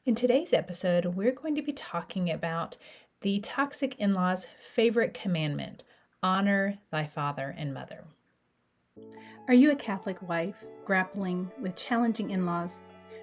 In today's episode, we're going to be talking about the toxic in-law's favorite commandment, honor thy father and mother. Are you a Catholic wife grappling with challenging in-laws?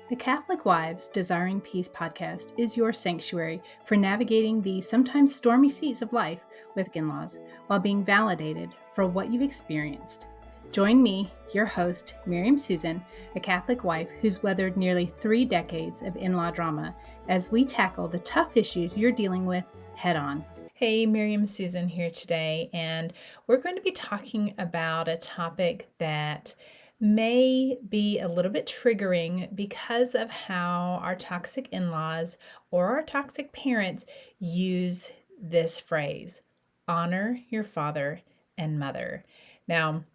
The Catholic Wives Desiring Peace podcast is your sanctuary for navigating the sometimes stormy seas of life with in-laws while being validated for what you've experienced. Join me, your host, Miriam Susan, a Catholic wife who's weathered nearly 3 decades of in-law drama, as we tackle the tough issues you're dealing with head on. Hey, Miriam Susan here today, and we're going to be talking about a topic that may be a little bit triggering because of how our toxic in-laws or our toxic parents use this phrase, honor your father and mother. Now,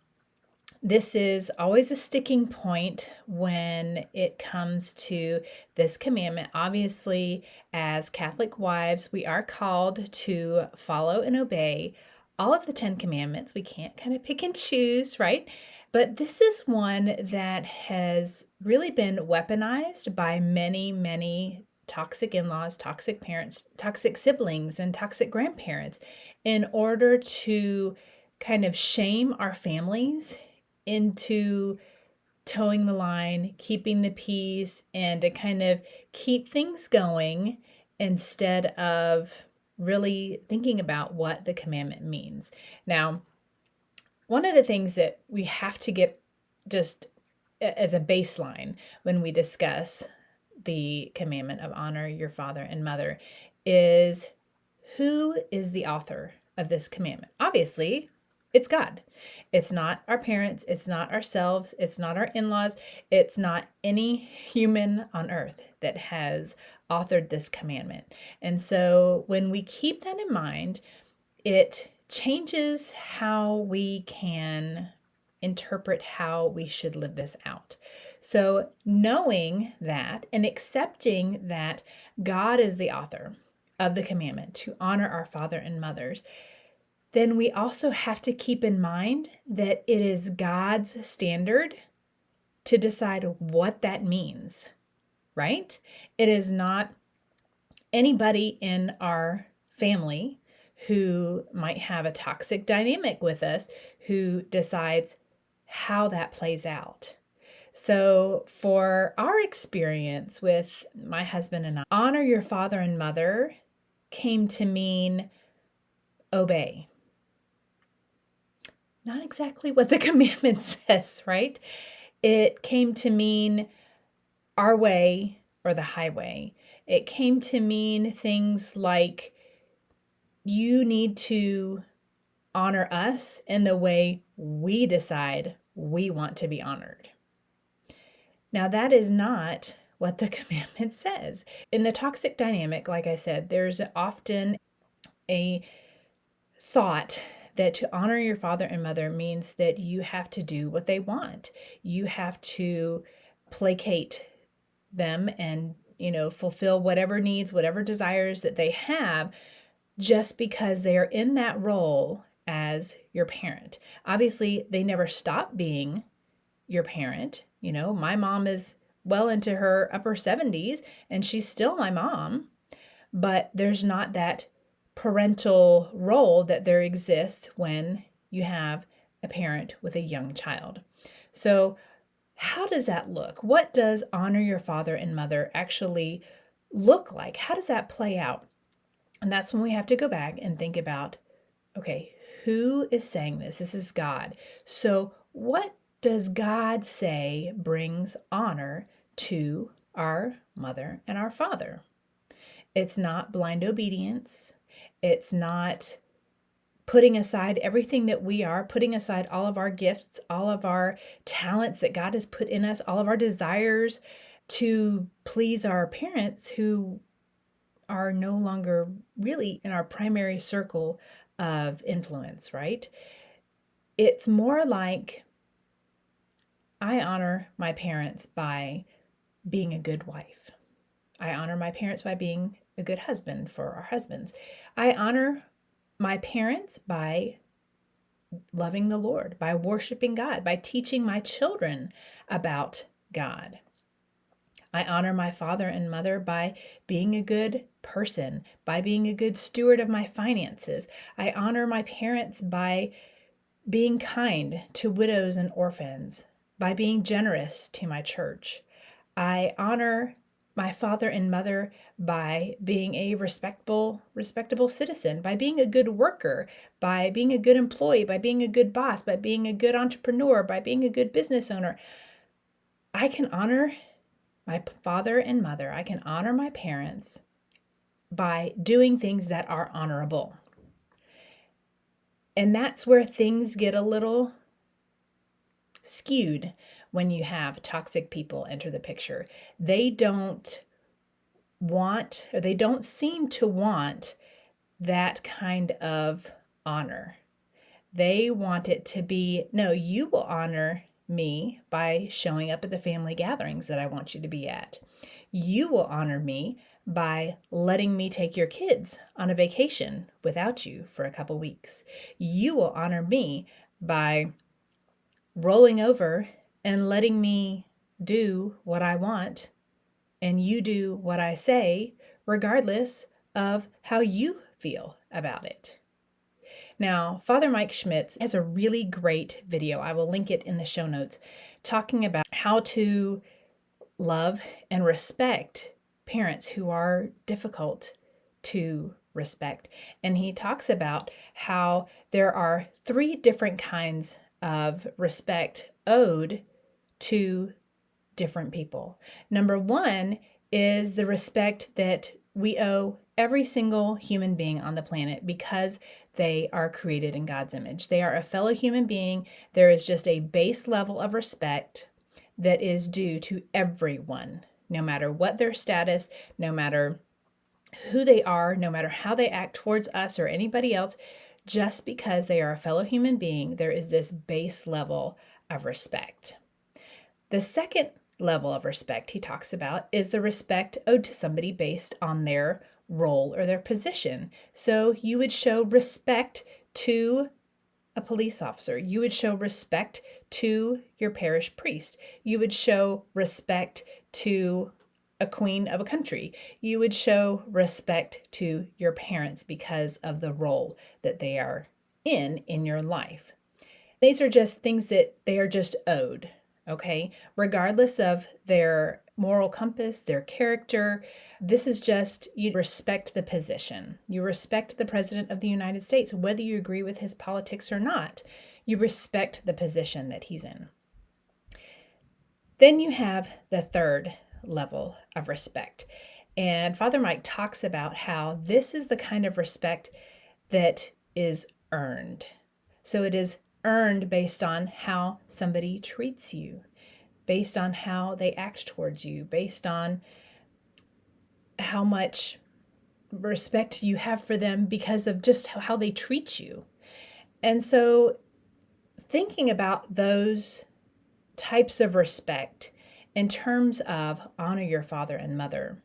this is always a sticking point when it comes to this commandment. Obviously, as Catholic wives, we are called to follow and obey all of the 10 commandments. We can't kind of pick and choose, right? But this is one that has really been weaponized by many toxic in-laws, toxic parents, toxic siblings, and toxic grandparents in order to kind of shame our families into towing the line, keeping the peace, and to kind of keep things going instead of really thinking about what the commandment means. Now, one of the things that we have to get just as a baseline when we discuss the commandment of honor your father and mother is, who is the author of this commandment? Obviously, it's God. It's not our parents. It's not ourselves. It's not our in-laws. It's not any human on earth that has authored this commandment. And so when we keep that in mind, it changes how we can interpret how we should live this out. So knowing that and accepting that God is the author of the commandment to honor our father and mothers, then we also have to keep in mind that it is God's standard to decide what that means, right? It is not anybody in our family who might have a toxic dynamic with us who decides how that plays out. So for our experience with my husband and I, honor your father and mother came to mean obey. Not exactly what the commandment says, right? It came to mean our way or the highway. It came to mean things like, you need to honor us in the way we decide we want to be honored. Now, that is not what the commandment says. In the toxic dynamic, like I said, there's often a thought that to honor your father and mother means that you have to do what they want. You have to placate them and, fulfill whatever needs, whatever desires that they have, just because they are in that role as your parent. Obviously, they never stop being your parent. My mom is well into her upper 70s and she's still my mom, but there's not that parental role that there exists when you have a parent with a young child. So how does that look? What does honor your father and mother actually look like? How does that play out? And that's when we have to go back and think about, okay, who is saying this? This is God. So what does God say brings honor to our mother and our father? It's not blind obedience. It's not putting aside everything that we are, putting aside all of our gifts, all of our talents that God has put in us, all of our desires to please our parents who are no longer really in our primary circle of influence, right? It's more like, I honor my parents by being a good wife. I honor my parents by being a good husband for our husbands. I honor my parents by loving the Lord, by worshiping God, by teaching my children about God. I honor my father and mother by being a good person, by being a good steward of my finances. I honor my parents by being kind to widows and orphans, by being generous to my church. I honor my father and mother by being a respectable citizen, by being a good worker, by being a good employee, by being a good boss, by being a good entrepreneur, by being a good business owner. I can honor my father and mother. I can honor my parents by doing things that are honorable. And that's where things get a little skewed when you have toxic people enter the picture. They don't seem to want that kind of honor. They want it to be, no, you will honor me by showing up at the family gatherings that I want you to be at. You will honor me by letting me take your kids on a vacation without you for a couple weeks. You will honor me by rolling over and letting me do what I want and you do what I say, regardless of how you feel about it. Now, Father Mike Schmitz has a really great video. I will link it in the show notes, talking about how to love and respect parents who are difficult to respect. And he talks about how there are 3 different kinds of respect owed to different people. Number 1 is the respect that we owe every single human being on the planet because they are created in God's image. They are a fellow human being. There is just a base level of respect that is due to everyone, no matter what their status, no matter who they are, no matter how they act towards us or anybody else. Just because they are a fellow human being, there is this base level of respect. The second level of respect he talks about is the respect owed to somebody based on their role or their position. So you would show respect to a police officer. You would show respect to your parish priest. You would show respect to a queen of a country. You would show respect to your parents because of the role that they are in your life. These are just things that they are just owed, okay? Regardless of their moral compass, their character, this is just, you respect the position. You respect the President of the United States, whether you agree with his politics or not. You respect the position that he's in. Then you have the third level of respect. And Father Mike talks about how this is the kind of respect that is earned. So it is earned based on how somebody treats you, based on how they act towards you, based on how much respect you have for them because of just how they treat you. And so thinking about those types of respect in terms of honor your father and mother,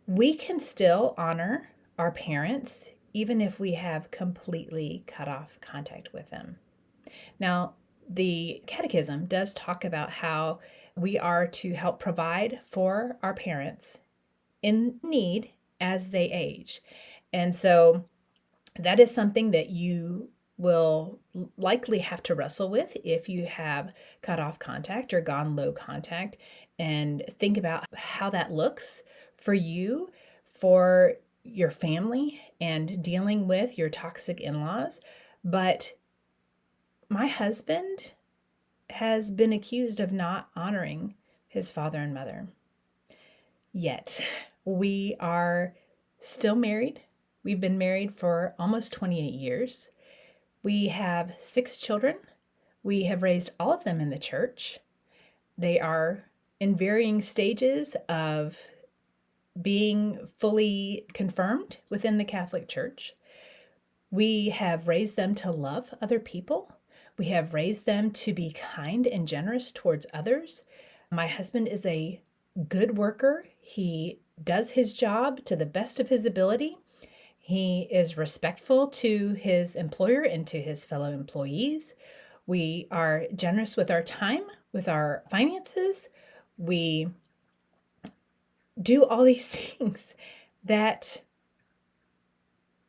we can still honor our parents even if we have completely cut off contact with them. Now, the Catechism does talk about how we are to help provide for our parents in need as they age. And so that is something that you will likely have to wrestle with if you have cut off contact or gone low contact, and think about how that looks for you, for your family, and dealing with your toxic in-laws. But my husband has been accused of not honoring his father and mother. Yet we are still married. We've been married for almost 28 years. We have 6 children. We have raised all of them in the church. They are in varying stages of being fully confirmed within the Catholic Church. We have raised them to love other people. We have raised them to be kind and generous towards others. My husband is a good worker. He does his job to the best of his ability. He is respectful to his employer and to his fellow employees. We are generous with our time, with our finances. We do all these things that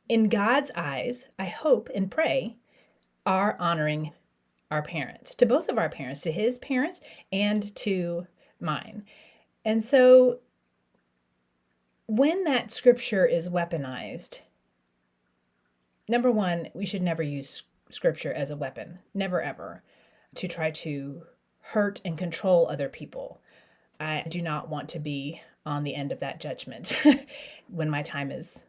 in God's eyes, I hope and pray, are honoring our parents, to both of our parents, to his parents and to mine. And so when that scripture is weaponized, number one, we should never use scripture as a weapon, never ever, to try to hurt and control other people. I do not want to be on the end of that judgment when my time is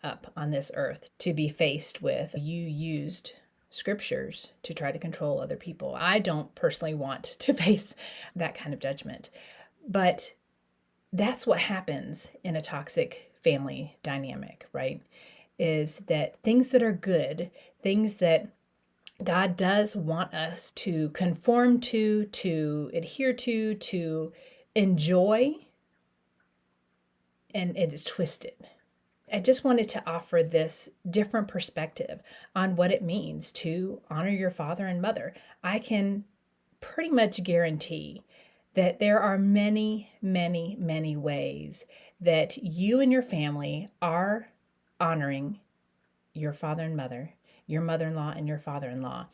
up on this earth, to be faced with you used scriptures to try to control other people. I don't personally want to face that kind of judgment. But that's what happens in a toxic family dynamic, right? Is that things that are good, things that God does want us to conform to adhere to enjoy, and it is twisted. I just wanted to offer this different perspective on what it means to honor your father and mother. I can pretty much guarantee that there are many, many, many ways that you and your family are honoring your father and mother, your mother-in-law and your father-in-law,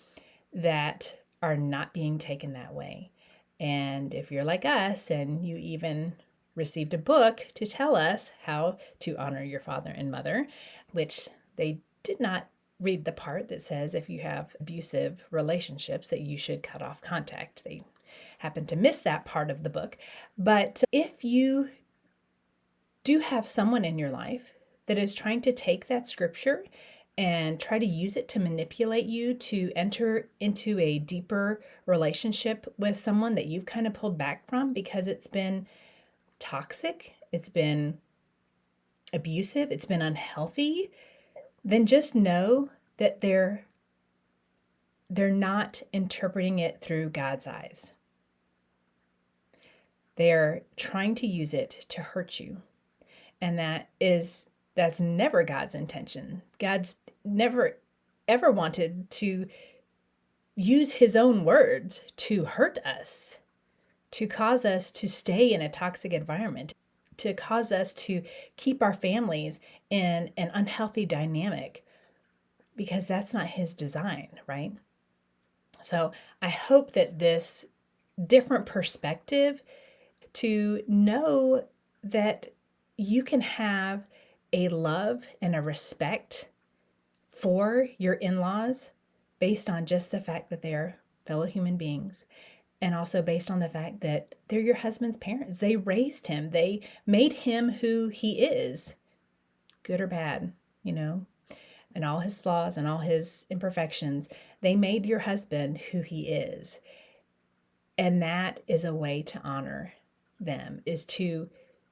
that are not being taken that way. And if you're like us and you even received a book to tell us how to honor your father and mother, which they did not read the part that says if you have abusive relationships that you should cut off contact. They happen to miss that part of the book. But if you do have someone in your life that is trying to take that scripture and try to use it to manipulate you to enter into a deeper relationship with someone that you've kind of pulled back from because it's been toxic, it's been abusive, it's been unhealthy, then just know that they're not interpreting it through God's eyes. They're trying to use it to hurt you. And that's never God's intention. God's never ever wanted to use his own words to hurt us, to cause us to stay in a toxic environment, to cause us to keep our families in an unhealthy dynamic, because that's not his design, right? So I hope that this different perspective to know that you can have a love and a respect for your in-laws based on just the fact that they're fellow human beings, and also based on the fact that they're your husband's parents. They raised him. They made him who he is, good or bad, and all his flaws and all his imperfections. They made your husband who he is. And that is a way to honor them, is to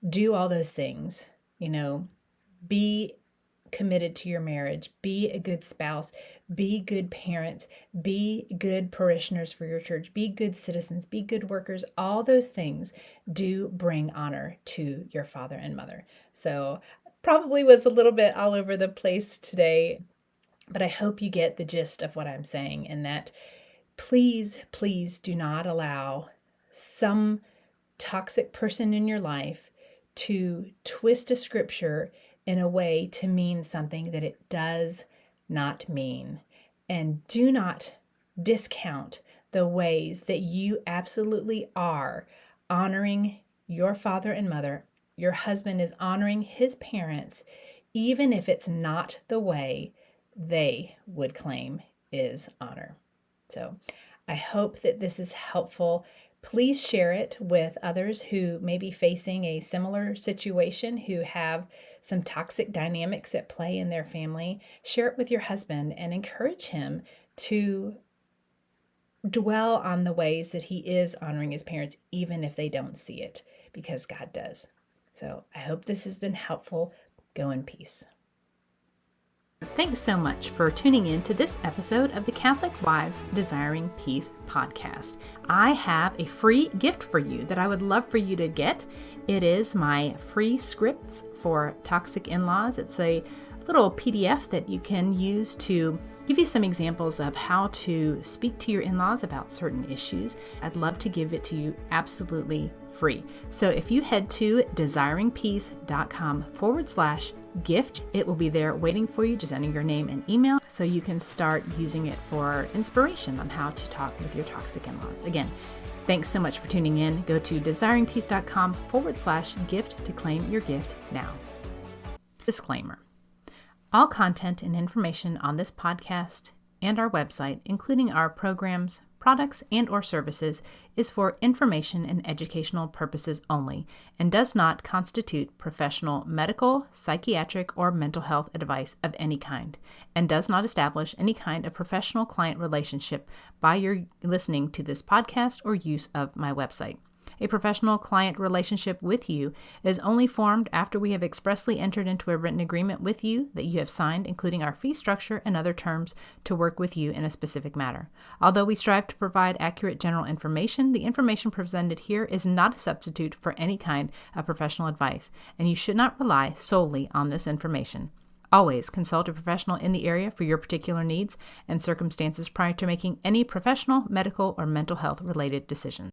do all those things, be committed to your marriage, be a good spouse, be good parents, be good parishioners for your church, be good citizens, be good workers. All those things do bring honor to your father and mother. So probably was a little bit all over the place today, but I hope you get the gist of what I'm saying, and that please, please do not allow some toxic person in your life to twist a scripture in a way to mean something that it does not mean. And do not discount the ways that you absolutely are honoring your father and mother. Your husband is honoring his parents, even if it's not the way they would claim is honor. So I hope that this is helpful. Please share it with others who may be facing a similar situation, who have some toxic dynamics at play in their family. Share it with your husband and encourage him to dwell on the ways that he is honoring his parents, even if they don't see it, because God does. So I hope this has been helpful. Go in peace. Thanks so much for tuning in to this episode of the Catholic Wives Desiring Peace podcast. I have a free gift for you that I would love for you to get. It is my free scripts for toxic in-laws. It's a little PDF that you can use to give you some examples of how to speak to your in-laws about certain issues. I'd love to give it to you absolutely free. So if you head to desiringpeace.com/gift, it will be there waiting for you. Just enter your name and email so you can start using it for inspiration on how to talk with your toxic in-laws. Again, thanks so much for tuning in. Go to desiringpeace.com/gift to claim your gift now. Disclaimer. All content and information on this podcast and our website, including our programs, products, and/or services, is for information and educational purposes only and does not constitute professional medical, psychiatric, or mental health advice of any kind, and does not establish any kind of professional client relationship by your listening to this podcast or use of my website. A professional client relationship with you is only formed after we have expressly entered into a written agreement with you that you have signed, including our fee structure and other terms to work with you in a specific matter. Although we strive to provide accurate general information, the information presented here is not a substitute for any kind of professional advice, and you should not rely solely on this information. Always consult a professional in the area for your particular needs and circumstances prior to making any professional, medical, or mental health related decisions.